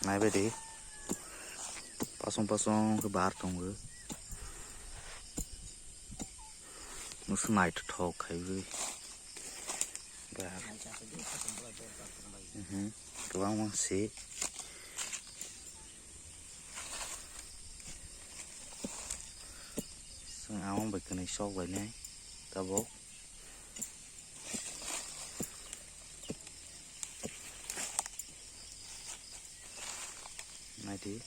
này về đi pasong cái bar trong rồi nó sẽ mày thọ khai với bar các bạn muốn xí sang áo bịch cái này sâu vậy này ta bố này thì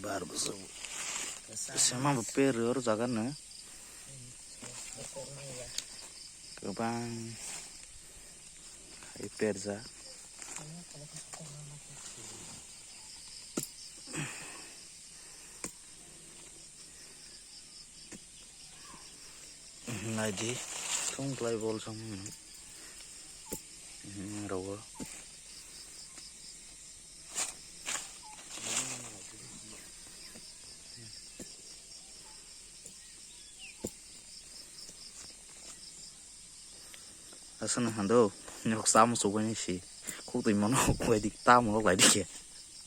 bar besar sama beper harus jaga nih kebang beper za này đi không play ball xong rồi Asan hando nyok sam so bani si ko to mono ko di ta mo lại đi kìa